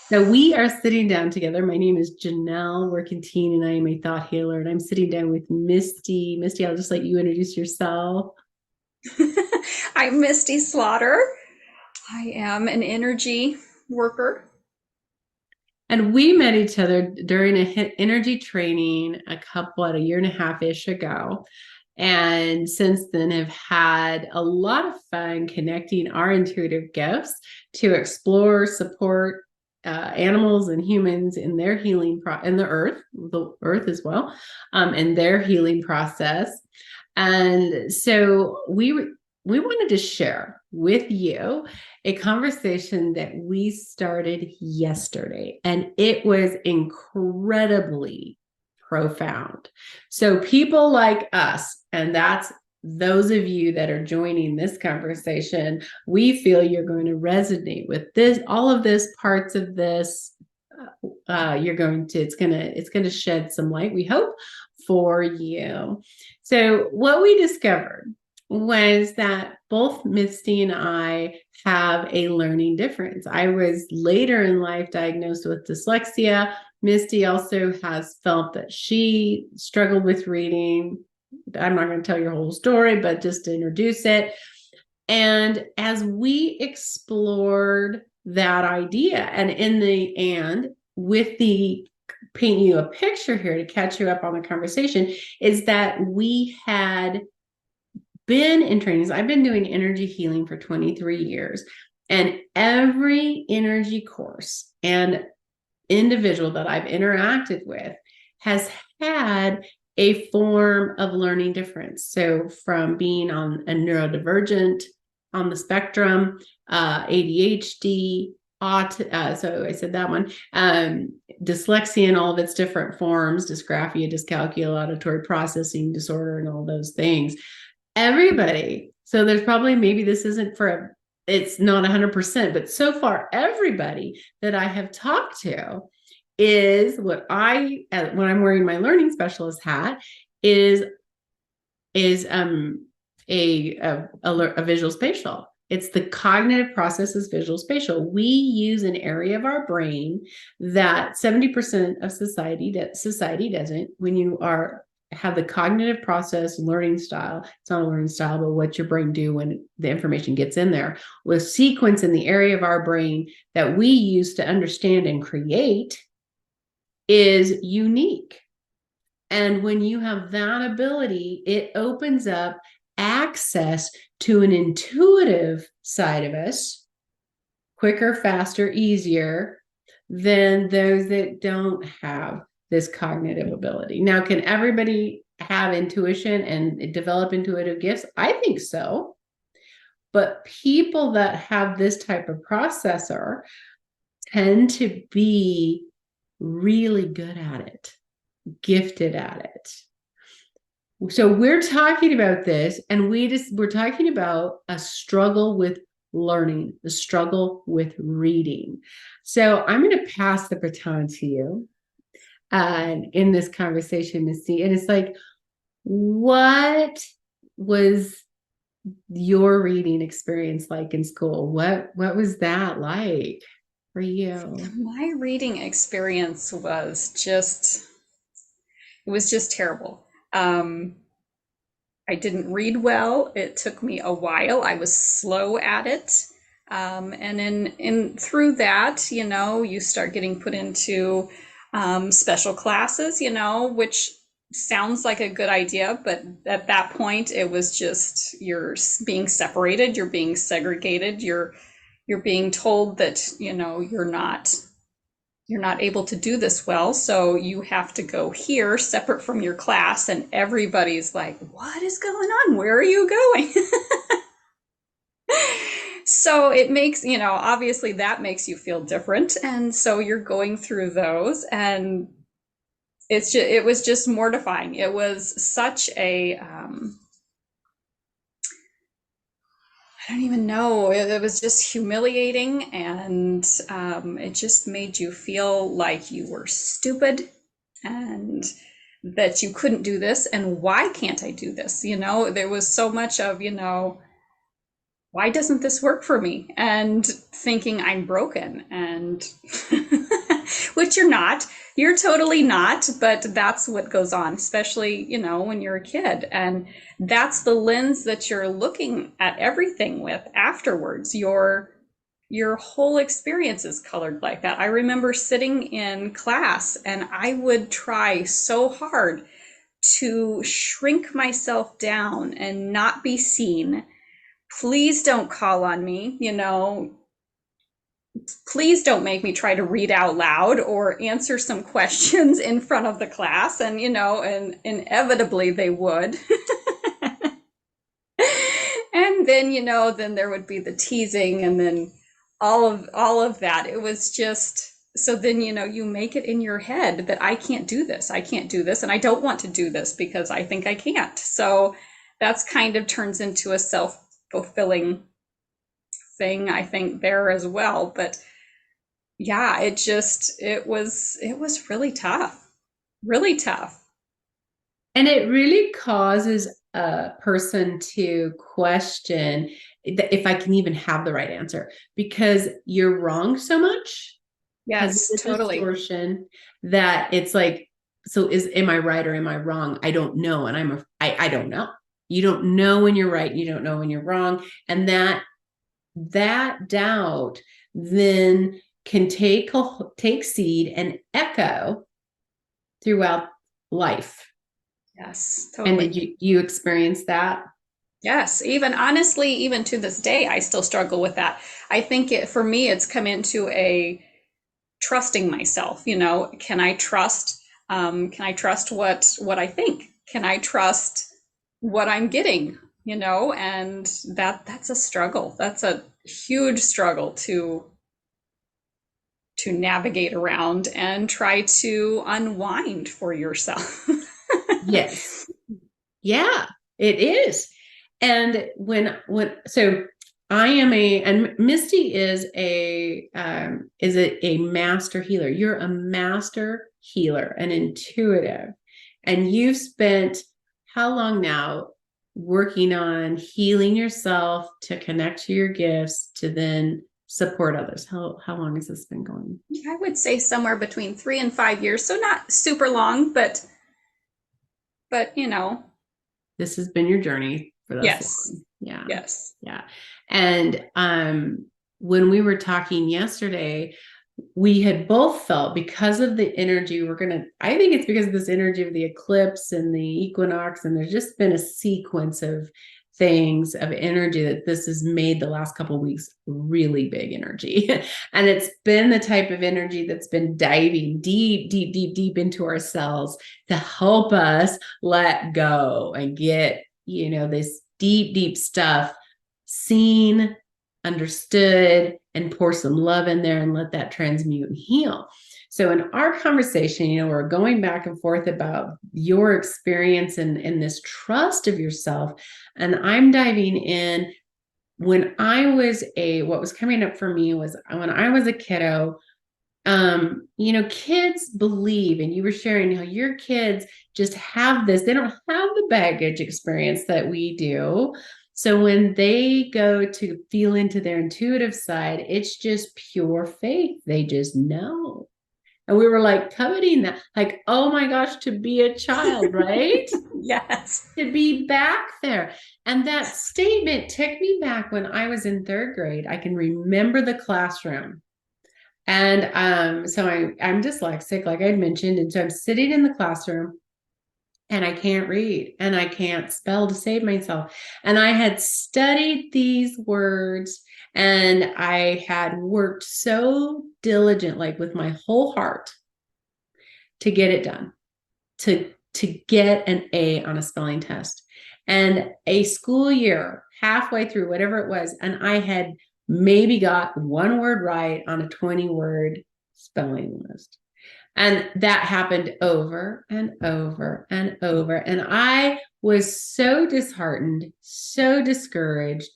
So we are sitting down together. My name is Janell Rae, and I am a thought healer. And I'm sitting down with Misty. Misty, I'll just let you introduce yourself. I'm Misty Slaughter. I am an energy worker. And we met each other during a energy training a year and a half ish ago. And since then have had a lot of fun connecting our intuitive gifts to explore, support animals and humans in their in the earth as well, in their healing process. And so we wanted to share with you a conversation that we started yesterday, and it was incredibly profound. So people like us, and that's those of you that are joining this conversation, we feel you're going to resonate with this, all of this parts of this. It's going to shed some light, we hope, for you. So what we discovered was that both Misty and I have a learning difference. I was later in life diagnosed with dyslexia. Misty also has felt that she struggled with reading. I'm not going to tell your whole story, but just to introduce it. And as we explored that idea, and with the paint you a picture here to catch you up on the conversation, is that we had been in trainings. I've been doing energy healing for 23 years, and every energy course and individual that I've interacted with has had a form of learning difference. So from being on a neurodivergent on the spectrum, ADHD, so I said that one, dyslexia in all of its different forms, dysgraphia, dyscalculia, auditory processing disorder, and all those things. Everybody. So there's probably, maybe this isn't for, it's not 100%, but so far, everybody that I have talked to is when I'm wearing my learning specialist hat, is a visual spatial. It's the cognitive process is visual spatial. We use an area of our brain that 70% of society doesn't. When you have the cognitive process learning style, it's not a learning style, but what your brain do when the information gets in there, with sequence in the area of our brain that we use to understand and create, is unique. And when you have that ability, it opens up access to an intuitive side of us quicker, faster, easier than those that don't have this cognitive ability. Now, can everybody have intuition and develop intuitive gifts? I think so. But people that have this type of processor tend to be really good at it, gifted at it. So we're talking about this, and we're talking about a struggle with learning, the struggle with reading. So I'm going to pass the baton to you in this conversation, Misty. And it's like, what was your reading experience like in school? What was that like for you? My reading experience was just terrible. I didn't read well. It took me a while. I was slow at it. And in through that, you start getting put into special classes, which sounds like a good idea, but at that point, it was just you're being separated, you're being segregated, you're being told that you're not able to do this well, so you have to go here separate from your class, and everybody's like, what is going on, where are you going? So it makes, obviously that makes you feel different, and so you're going through those, and it was just mortifying. It was such a I don't even know. It was just humiliating, and it just made you feel like you were stupid and that you couldn't do this. And why can't I do this? There was so much of, why doesn't this work for me? And thinking I'm broken, and which you're not. You're totally not, but that's what goes on, especially, when you're a kid. And that's the lens that you're looking at everything with afterwards. Your whole experience is colored like that. I remember sitting in class and I would try so hard to shrink myself down and not be seen. Please don't call on me, please don't make me try to read out loud or answer some questions in front of the class. And inevitably they would. And then there would be the teasing, and then all of that. It was just, so then you make it in your head that I can't do this. I can't do this, and I don't want to do this because I think I can't. So that's kind of turns into a self-fulfilling thing, I think, there as well. But yeah, it was really tough. Really tough. And it really causes a person to question if I can even have the right answer, because you're wrong so much because of Yes, the totally. distortion, that it's like, so am I right or am I wrong? I don't know. And I don't know. You don't know when you're right. You don't know when you're wrong. And that doubt then can take seed and echo throughout life. Yes, And totally. did you experience that? Yes, even honestly, even to this day, I still struggle with that. I think for me, it's come into a trusting myself. Can I trust what I think? Can I trust what I'm getting? And that's a struggle. That's a huge struggle to navigate around and try to unwind for yourself. Yes. Yeah, it is. And so I am and Misty is a master healer. You're a master healer, an intuitive. And you've spent how long now working on healing yourself to connect to your gifts to then support others? How long has this been going? I would say somewhere between 3 and 5 years, so not super long, but. This has been your journey for this Yes, long. Yeah. yes. Yeah. And when we were talking yesterday, we had both felt, because of the energy, I think it's because of this energy of the eclipse and the equinox, and there's just been a sequence of things of energy that this has made the last couple of weeks really big energy. And it's been the type of energy that's been diving deep, deep, deep, deep into ourselves to help us let go and get, this deep, deep stuff seen, understood, and pour some love in there and let that transmute and heal. So in our conversation, we're going back and forth about your experience and this trust of yourself. And I'm diving in. What was coming up for me was when I was a kiddo, kids believe, and you were sharing how your kids just have this, they don't have the baggage experience that we do. So when they go to feel into their intuitive side, it's just pure faith. They just know. And we were like coveting that, like, oh my gosh, to be a child, right? Yes. To be back there. And that statement took me back when I was in third grade. I can remember the classroom. And so I'm dyslexic, like I'd mentioned. And so I'm sitting in the classroom and I can't read and I can't spell to save myself. And I had studied these words and I had worked so diligent, like with my whole heart, to get it done, to get an A on a spelling test. And a school year, halfway through, whatever it was, and I had maybe got one word right on a 20-word spelling list. And that happened over and over and over. And I was so disheartened, so discouraged,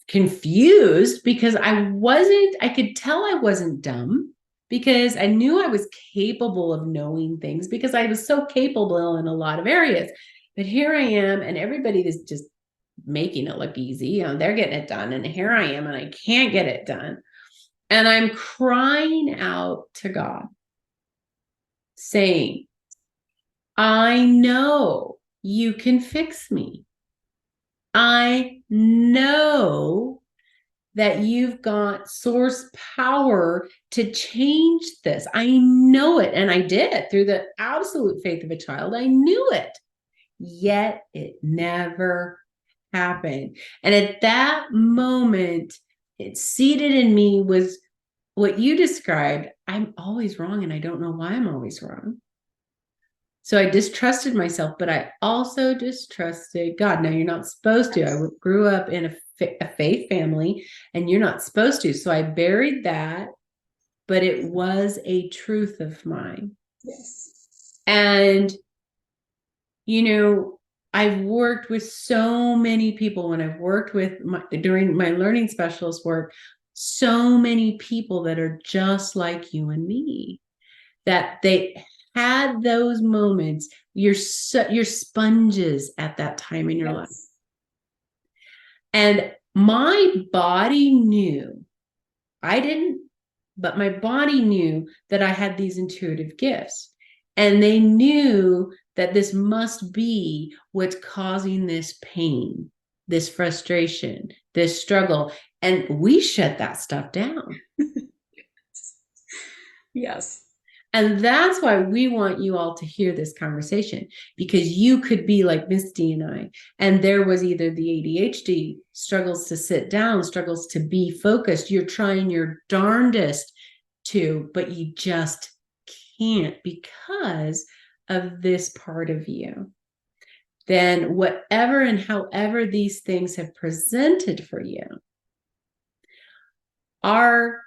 confused, because I could tell I wasn't dumb, because I knew I was capable of knowing things, because I was so capable in a lot of areas. But here I am, and everybody is just making it look easy. They're getting it done. And here I am and I can't get it done. And I'm crying out to God, saying, I know you can fix me. I know that you've got source power to change this. I know it. And I did it through the absolute faith of a child. I knew it. Yet it never happened. And at that moment, it seated in me was what you described. I'm always wrong, and I don't know why I'm always wrong. So I distrusted myself, but I also distrusted God. Now, you're not supposed to. I grew up in a faith family, and you're not supposed to. So I buried that, but it was a truth of mine. Yes. And, I've worked with so many people when I've worked with during my learning specialist work, so many people that are just like you and me, that they had those moments. You're sponges at that time in your life. And my body knew, I didn't, but my body knew that I had these intuitive gifts. And they knew that this must be what's causing this pain, this frustration, this struggle. And we shut that stuff down. Yes. And that's why we want you all to hear this conversation, because you could be like Misty and I, and there was either the ADHD, struggles to sit down, struggles to be focused. You're trying your darndest to, but you just can't because of this part of you. Then whatever and however these things have presented for you, our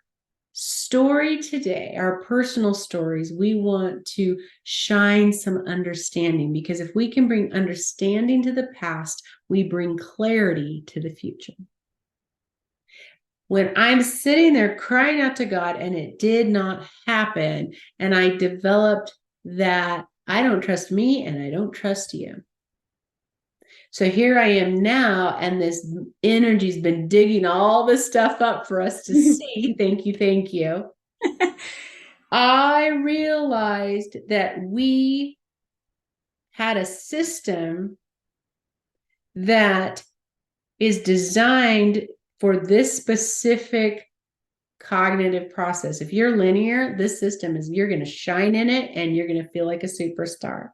story today, our personal stories, we want to shine some understanding, because if we can bring understanding to the past, we bring clarity to the future. When I'm sitting there crying out to God and it did not happen, and I developed that I don't trust me and I don't trust you. So here I am now, and this energy's been digging all this stuff up for us to see. Thank you, thank you. I realized that we had a system that is designed for this specific cognitive process. If you're linear, this system is, you're going to shine in it and you're going to feel like a superstar.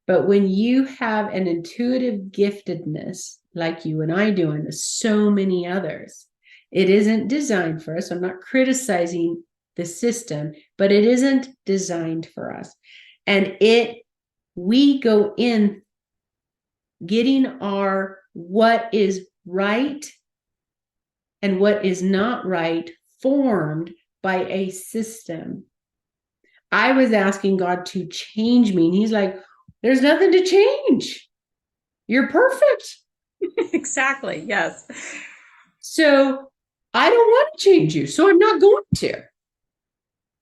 But when you have an intuitive giftedness like you and I do, and so many others, it isn't designed for us. I'm not criticizing the system, but it isn't designed for us. And we go in getting our what is right and what is not right formed by a system. I was asking God to change me, and he's like, there's nothing to change. You're perfect. Exactly. Yes. So I don't want to change you, so I'm not going to.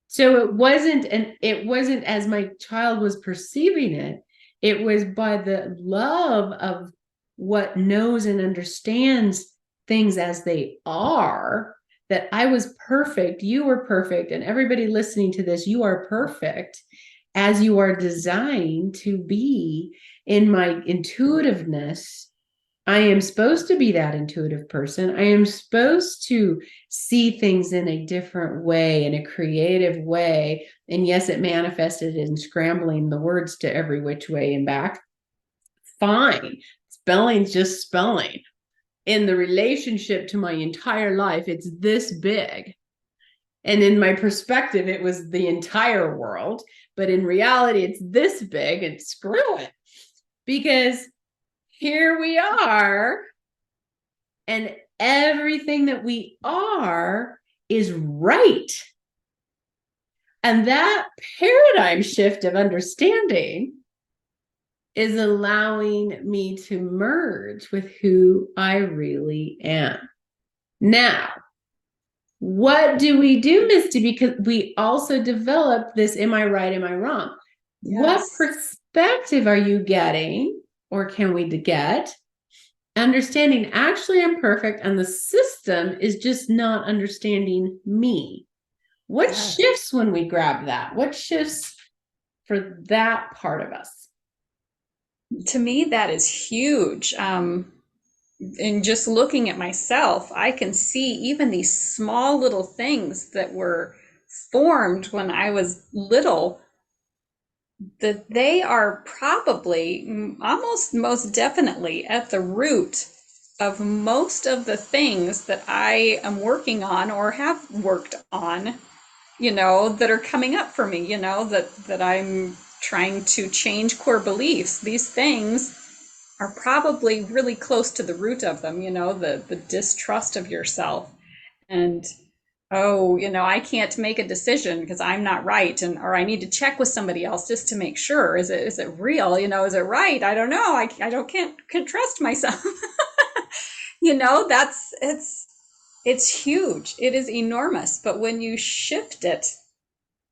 So it wasn't as my child was perceiving it. It was by the love of what knows and understands things as they are, that I was perfect, you were perfect, and everybody listening to this, you are perfect as you are designed to be. In my intuitiveness, I am supposed to be that intuitive person. I am supposed to see things in a different way, in a creative way. And yes, it manifested in scrambling the words to every which way and back. Fine. Spelling's just spelling. In the relationship to my entire life, it's this big. And in my perspective, it was the entire world. But in reality, it's this big, and screw it. Because here we are, and everything that we are is right. And that paradigm shift of understanding is allowing me to merge with who I really am. Now, what do we do, Misty? Because we also developed this, am I right, am I wrong? Yes. What perspective are you getting, or can we get, understanding actually I'm perfect and the system is just not understanding me. What Yes. shifts when we grab that? What shifts for that part of us? To me, that is huge. And just looking at myself, I can see even these small little things that were formed when I was little, that they are probably almost most definitely at the root of most of the things that I am working on or have worked on, that are coming up for me, that I'm trying to change core beliefs. These things are probably really close to the root of them, the distrust of yourself. And oh, I can't make a decision because I'm not right, and or I need to check with somebody else just to make sure. Is it real? Is it right? I don't know. I don't can't trust myself. That's it's huge. It is enormous. But when you shift it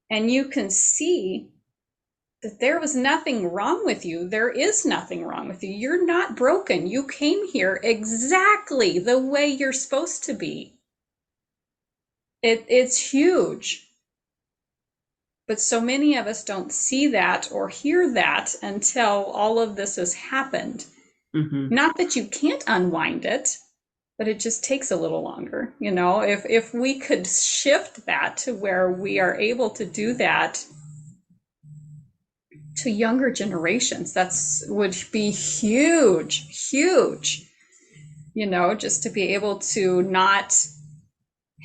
and you can see that there was nothing wrong with you, there is nothing wrong with you. You're not broken. You came here exactly the way you're supposed to be. It's huge. But so many of us don't see that or hear that until all of this has happened. Mm-hmm. Not that you can't unwind it, but it just takes a little longer. If we could shift that to where we are able to do that to younger generations, that's would be huge, huge. Just to be able to not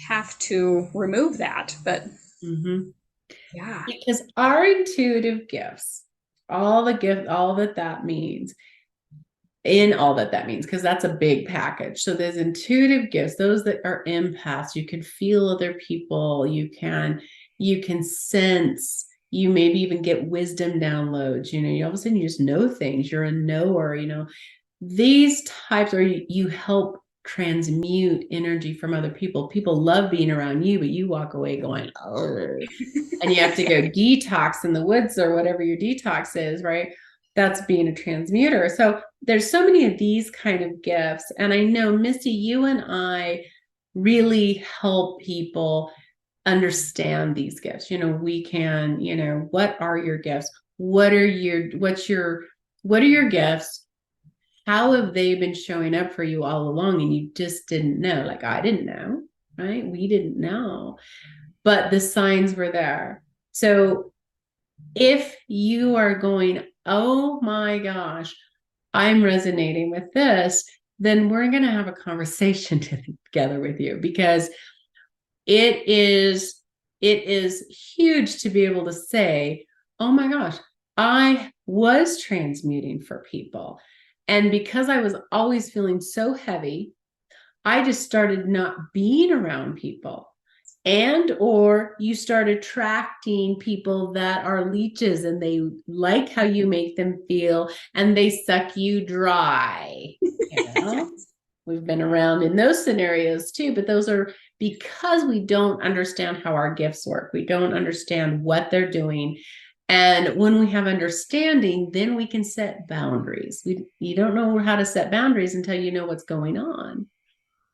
have to remove that. But Mm-hmm. yeah. Because our intuitive gifts, all that means, because that's a big package. So there's intuitive gifts, those that are empaths. You can feel other people. You can sense. You maybe even get wisdom downloads. You all of a sudden you just know things. You're a knower. These types, or you help transmute energy from other people. People love being around you, but you walk away going, oh, and you have to go detox in the woods or whatever your detox is, right? That's being a transmuter. So there's so many of these kind of gifts. And I know, Misty, you and I really help people understand these gifts. We can, what are your gifts? What are your gifts? How have they been showing up for you all along? And you just didn't know. Like, I didn't know, right? We didn't know, but the signs were there. So if you are going, oh my gosh, I'm resonating with this, then we're going to have a conversation together with you, because it is huge to be able to say, oh my gosh, I was transmuting for people. And because I was always feeling so heavy, I just started not being around people. And or you start attracting people that are leeches and they like how you make them feel and they suck you dry. We've been around in those scenarios too, but those are because we don't understand how our gifts work. We don't understand what they're doing. And when we have understanding, then we can set boundaries. You don't know how to set boundaries until you know what's going on,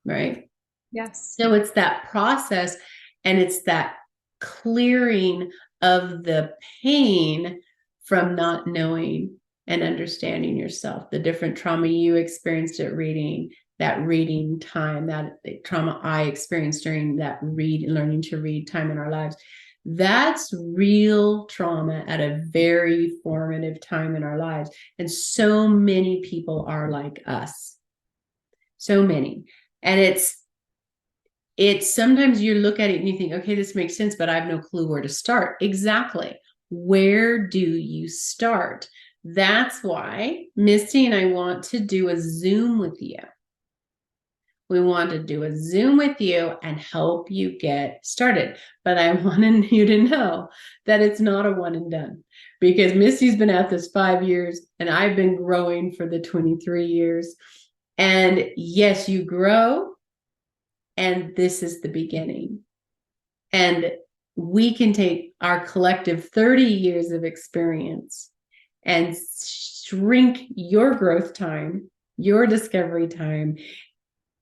right? Yes. So it's that process, and it's that clearing of the pain from not knowing and understanding yourself, the different trauma you experienced at reading, that reading time, that trauma I experienced during that learning to read time in our lives. That's real trauma at a very formative time in our lives. And so many people are like us. So many. And it's sometimes you look at it and you think, okay, this makes sense, but I have no clue where to start. Exactly. Where do you start? That's why Misty and I want to do a Zoom with you. We want to do a Zoom with you and help you get started. But I want you to know that it's not a one and done, because Misty's been at this 5 years and I've been growing for the 23 years. And yes, you grow. And this is the beginning. And we can take our collective 30 years of experience and shrink your growth time your discovery time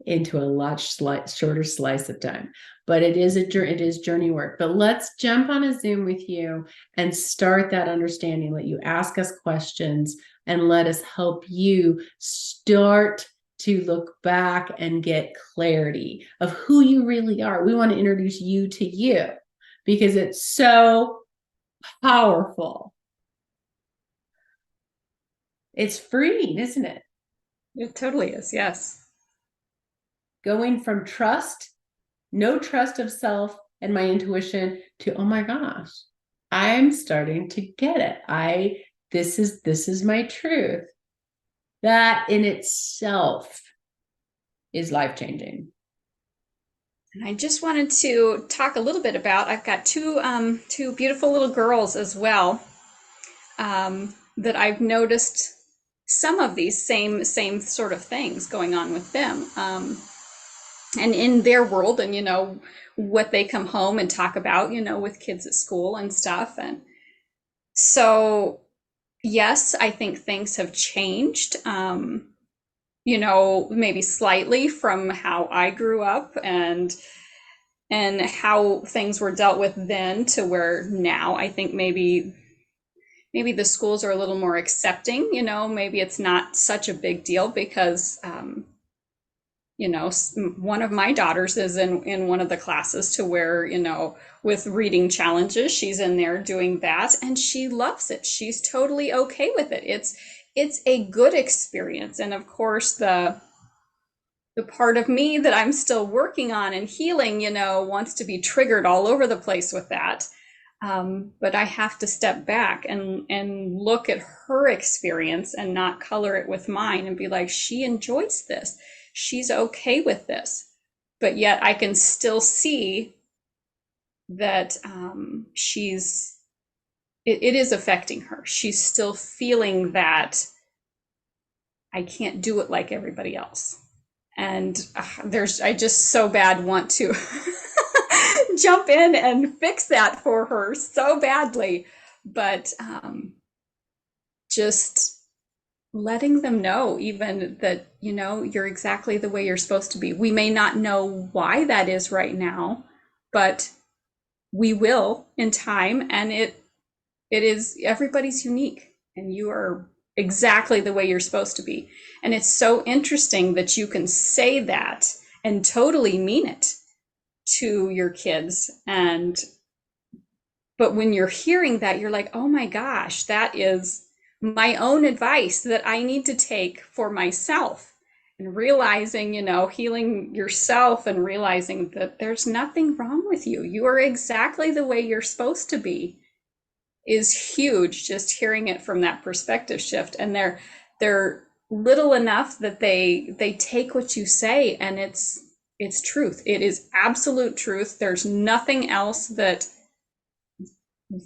into a lot shorter slice of time. But it is journey work. But let's jump on a Zoom with you and start that understanding. Let you ask us questions and let us help you start to look back and get clarity of who you really are. We want to introduce you to you because it's so powerful. It's freeing, isn't it? It totally is. Yes. Going from no trust of self and my intuition to, oh my gosh, I'm starting to get it. This is my truth. That in itself is life-changing. And I just wanted to talk a little bit about, I've got two beautiful little girls as well, that I've noticed some of these same sort of things going on with them, and in their world, and what they come home and talk about, with kids at school and stuff. And so, yes, I think things have changed, maybe slightly from how I grew up, and how things were dealt with then to where now I think maybe the schools are a little more accepting. Maybe it's not such a big deal because one of my daughters is in one of the classes to where, with reading challenges, she's in there doing that and she loves it. She's totally okay with it. It's a good experience. And of course, the part of me that I'm still working on and healing, wants to be triggered all over the place with that. But I have to step back and look at her experience and not color it with mine and be like, she enjoys this. She's okay with this. But yet I can still see that it is affecting her. She's still feeling that I can't do it like everybody else. And I just so bad want to jump in and fix that for her so badly. But just letting them know even that, you're exactly the way you're supposed to be. We may not know why that is right now, but we will in time. And it is, everybody's unique and you are exactly the way you're supposed to be. And it's so interesting that you can say that and totally mean it to your kids. But when you're hearing that, you're like, oh my gosh, that is my own advice that I need to take for myself. And realizing, healing yourself and realizing that there's nothing wrong with you. You are exactly the way you're supposed to be is huge, just hearing it from that perspective shift. And they're little enough that they take what you say and it's truth. It is absolute truth. There's nothing else that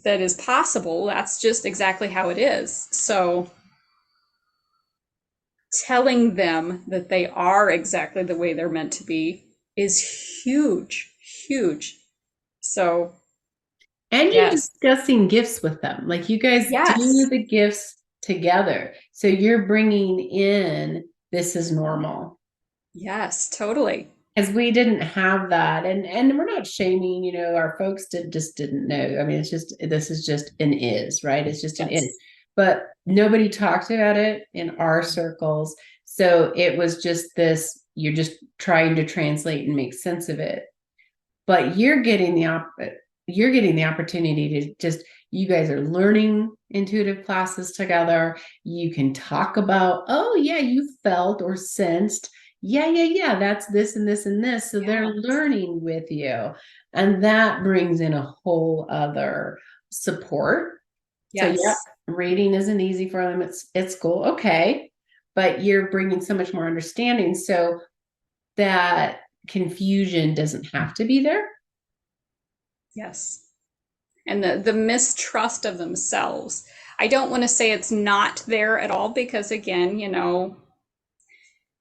is possible. That's just exactly how it is. So telling them that they are exactly the way they're meant to be is huge, huge. So And you're yes, discussing gifts with them. Like you guys do yes, the gifts together. So you're bringing in this is normal. yes, totally. Because we didn't have that. And we're not shaming, our folks just didn't know. I mean, this is just an is, right? It's just an is. Yes, But nobody talked about it in our circles. So it was just this, you're just trying to translate and make sense of it. But you're getting the opportunity to just, you guys are learning intuitive classes together. You can talk about, oh yeah, you felt or sensed, yeah, that's this and this and this. So they're learning with you. And that brings in a whole other support. So yeah, yes, reading isn't easy for them. It's cool. Okay. But you're bringing so much more understanding. So that confusion doesn't have to be there. yes. And the mistrust of themselves. I don't want to say it's not there at all because again,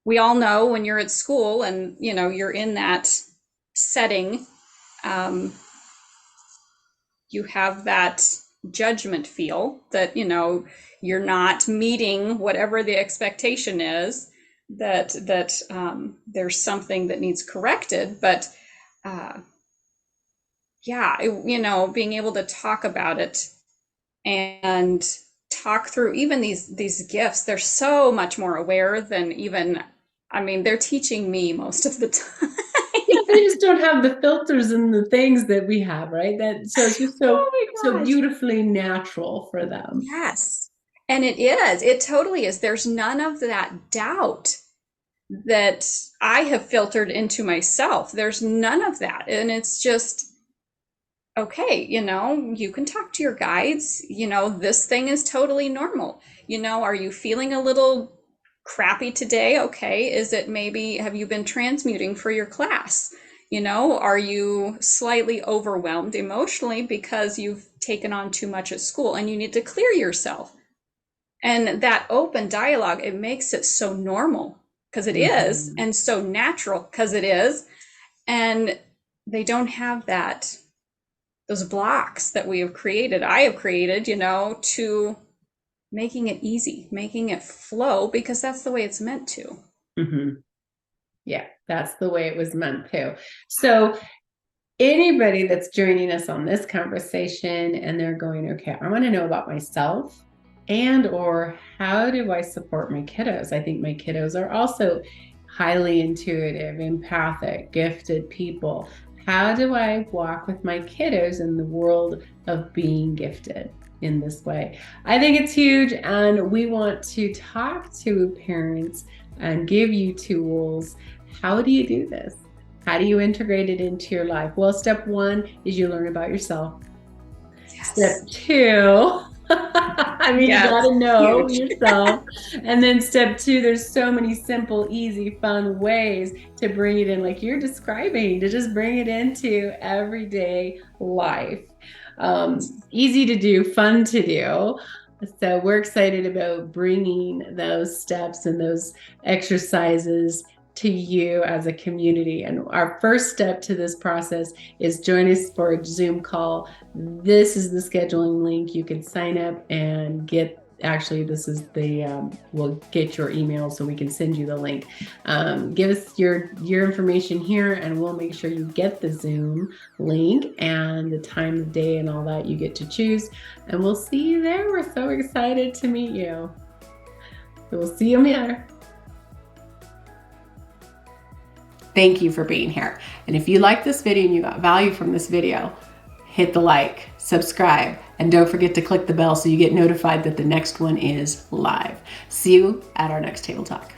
we all know when you're at school and you're in that setting, um, you have that judgment feel that you're not meeting whatever the expectation is. that there's something that needs corrected. But yeah, being able to talk about it and talk through even these gifts, they're so much more aware than even, I mean, they're teaching me most of the time. Yeah, they just don't have the filters and the things that we have, right? So it's just Oh so my gosh. beautifully natural for them. Yes. And it is. It totally is. There's none of that doubt that I have filtered into myself. There's none of that. And it's just, okay, you can talk to your guides. This thing is totally normal. Are you feeling a little crappy today? Okay. Is it maybe, have you been transmuting for your class? Are you slightly overwhelmed emotionally because you've taken on too much at school and you need to clear yourself? And that open dialogue, it makes it so normal because it is, Mhm. and so natural because it is. And they don't have those blocks that I have created, to making it easy, making it flow, because that's the way it's meant to. Mhm. Yeah, that's the way it was meant to. So anybody that's joining us on this conversation and they're going, okay, I want to know about myself and or how do I support my kiddos? I think my kiddos are also highly intuitive, empathic, gifted people. How do I walk with my kiddos in the world of being gifted in this way? I think it's huge, and we want to talk to parents and give you tools. How do you do this? How do you integrate it into your life? Well, step one is you learn about yourself. Yes. Step two, I mean, you Yes. got to know Huge. yourself. And then step two, there's so many simple, easy, fun ways to bring it in, like you're describing, to just bring it into everyday life. Easy to do, fun to do. So we're excited about bringing those steps and those exercises to you as a community. And our first step to this process is join us for a Zoom call. This is the scheduling link. You can sign up and get, actually, this is we'll get your email so we can send you the link. Give us your information here and we'll make sure you get the Zoom link and the time of day and all that you get to choose. And we'll see you there. We're so excited to meet you. So we'll see you there. Thank you for being here. And if you like this video and you got value from this video, hit the like, subscribe, and don't forget to click the bell so you get notified that the next one is live. See you at our next Table Talk.